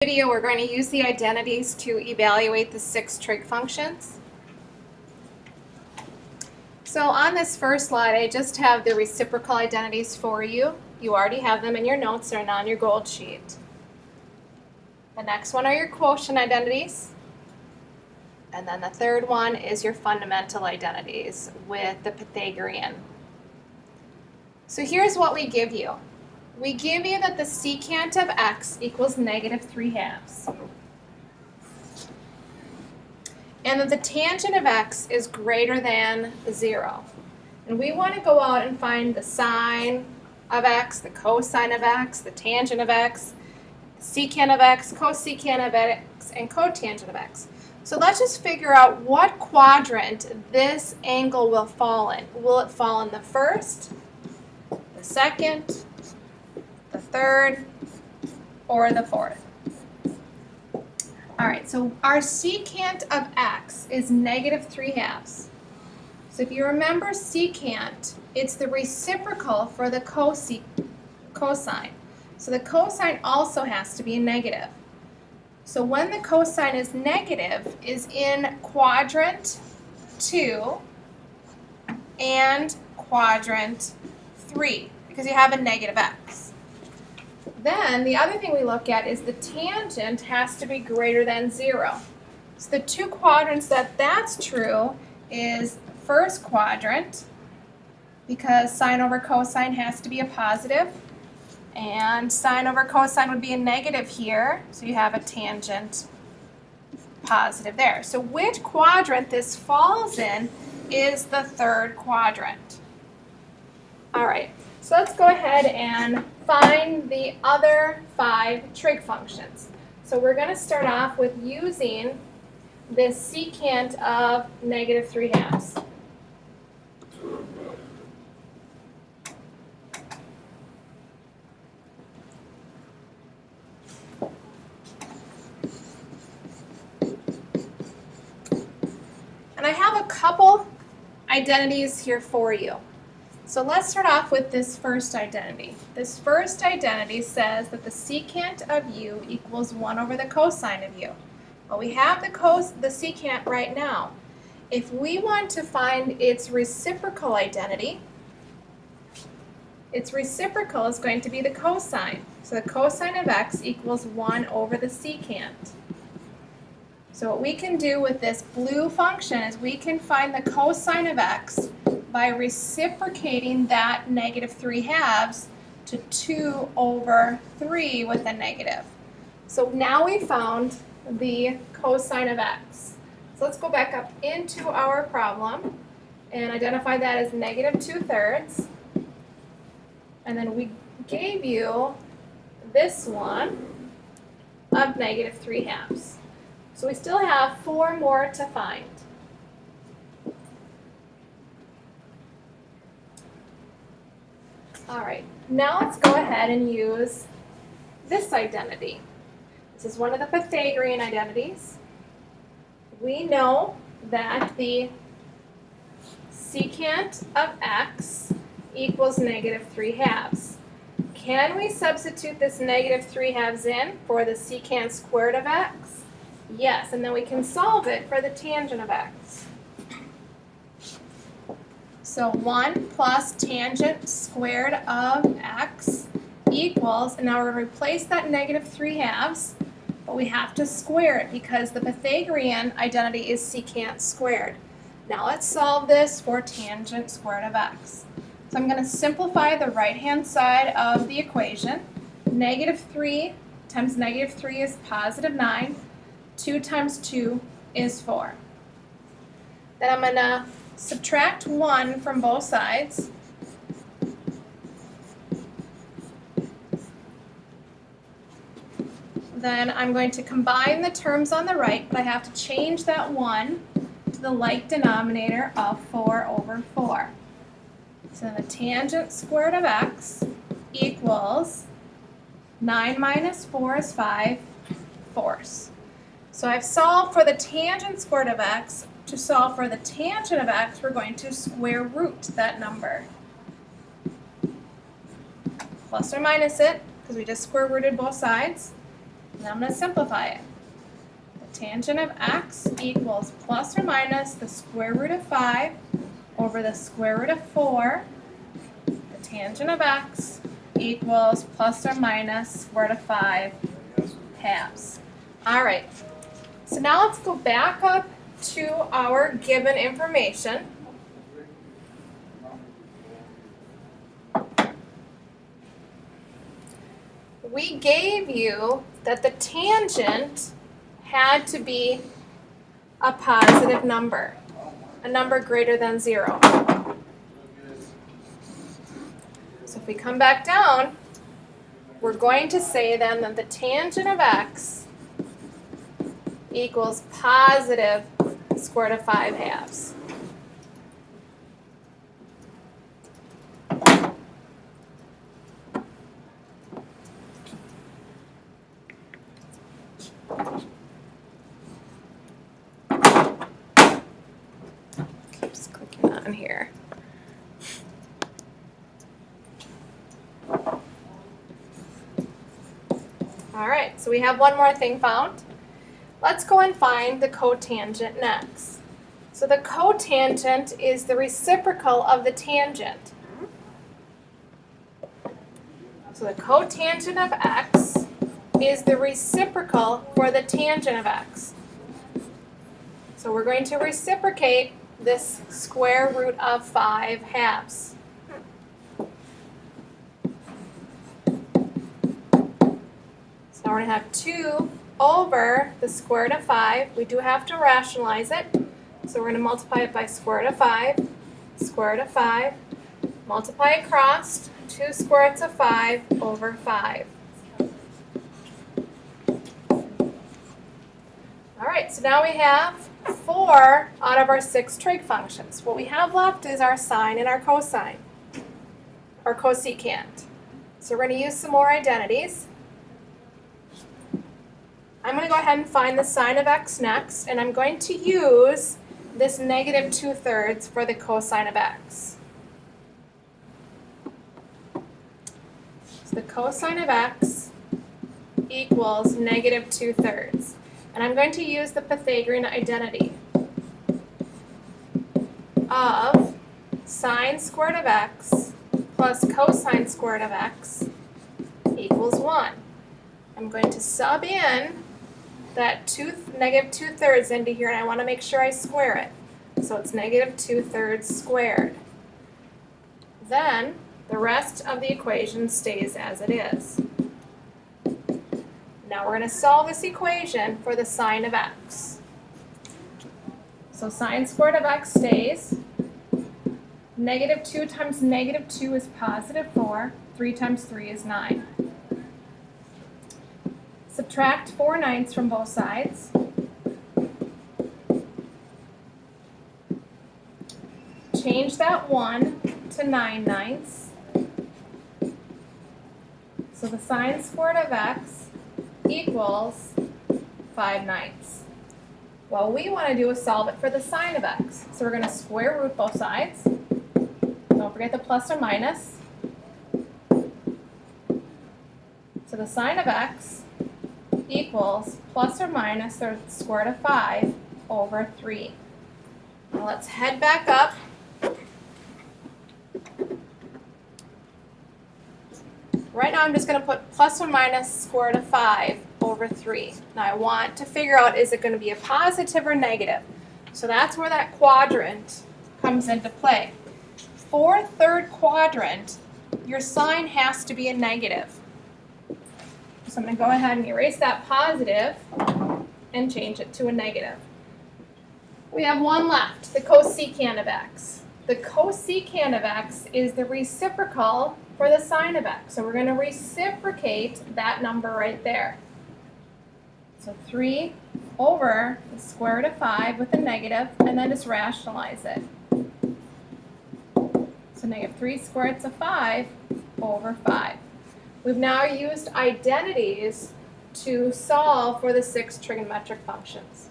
Video, we're going to use the identities to evaluate the 6 trig functions. So on this first slide, I just have the reciprocal identities for you. You already have them in your notes or on your gold sheet. The next one are your quotient identities. And then the third one is your fundamental identities with the Pythagorean. So here's what we give you. We give you that the secant of x equals -3/2. And that the tangent of x is greater than 0. And we want to go out and find the sine of x, the cosine of x, the tangent of x, secant of x, cosecant of x, and cotangent of x. So let's just figure out what quadrant this angle will fall in. Will it fall in the first, the second, the third, or the fourth? All right, so our secant of x is -3/2. So if you remember secant, it's the reciprocal for the cosine. So the cosine also has to be negative. So when the cosine is negative is in quadrant 2 and quadrant 3 because you have a negative x. Then the other thing we look at is the tangent has to be greater than 0. So the two quadrants that's true is first quadrant, because sine over cosine has to be a positive, and sine over cosine would be a negative here, so you have a tangent positive there. So which quadrant this falls in is the third quadrant. All right, so let's go ahead and find the other 5 trig functions. So we're going to start off with using this secant of -3/2. And I have a couple identities here for you. So let's start off with this first identity. This first identity says that the secant of u equals 1 over the cosine of u. Well, we have the secant right now. If we want to find its reciprocal identity, its reciprocal is going to be the cosine. So the cosine of x equals 1 over the secant. So what we can do with this blue function is we can find the cosine of x by reciprocating that -3/2 to 2 over 3 with a negative. So now we found the cosine of x. So let's go back up into our problem and identify that as -2/3. And then we gave you this one of -3/2. So we still have 4 more to find. All right, now let's go ahead and use this identity. This is one of the Pythagorean identities. We know that the secant of x equals -3/2. Can we substitute this -3/2 in for the secant squared of x? Yes, and then we can solve it for the tangent of x. So 1 plus tangent squared of x equals, and now we're going to replace that -3/2, but we have to square it because the Pythagorean identity is secant squared. Now let's solve this for tangent squared of x. So I'm going to simplify the right-hand side of the equation. -3 times -3 is +9. 2 times 2 is 4. Then I'm going to subtract 1 from both sides. Then I'm going to combine the terms on the right, but I have to change that 1 to the like denominator of 4 over 4. So the tangent squared of x equals 9 minus 4 is 5/4. So I've solved for the tangent squared of x. To solve for the tangent of x, we're going to square root that number. Plus or minus it, because we just square rooted both sides. And I'm going to simplify it. The tangent of x equals plus or minus the square root of 5 over the square root of 4. The tangent of x equals plus or minus square root of 5 halves. All right, so now let's go back up to our given information. We gave you that the tangent had to be a positive number, a number greater than 0. So if we come back down, we're going to say then that the tangent of x equals positive square root of 5 halves. Keeps clicking on here. All right, so we have one more thing found. Let's go and find the cotangent next. So the cotangent is the reciprocal of the tangent. So the cotangent of x is the reciprocal for the tangent of x. So we're going to reciprocate this square root of 5 halves. So now we're going to have 2 over the square root of 5. We do have to rationalize it. So we're going to multiply it by square root of 5, square root of 5, multiply across, 2 square roots of 5 over 5. All right, so now we have 4 out of our 6 trig functions. What we have left is our sine and our cosine, or cosecant. So we're going to use some more identities. I'm going to go ahead and find the sine of x next, and I'm going to use this negative 2/3 for the cosine of x. So the cosine of x equals negative 2/3. And I'm going to use the Pythagorean identity of sine squared of x plus cosine squared of x equals 1. I'm going to sub in that negative 2/3 into here, and I want to make sure I square it. So it's negative 2/3 squared. Then the rest of the equation stays as it is. Now we're going to solve this equation for the sine of x. So sine squared of x stays. Negative 2 times negative 2 is positive 4. 3 times 3 is 9. Subtract 4/9 from both sides. Change that 1 to 9/9. So the sine squared of x equals 5/9. Well, we want to do is solve it for the sine of x. So we're going to square root both sides. Don't forget the plus or minus. So the sine of x equals plus or minus the square root of 5 over 3. Now let's head back up. Right now I'm just going to put plus or minus square root of 5 over 3. Now I want to figure out, is it going to be a positive or negative? So that's where that quadrant comes into play. For third quadrant, your sign has to be a negative. So I'm going to go ahead and erase that positive and change it to a negative. We have one left, the cosecant of x. The cosecant of x is the reciprocal for the sine of x. So we're going to reciprocate that number right there. So 3 over the square root of 5 with a negative, and then just rationalize it. So negative 3 square roots of 5 over 5. We've now used identities to solve for the 6 trigonometric functions.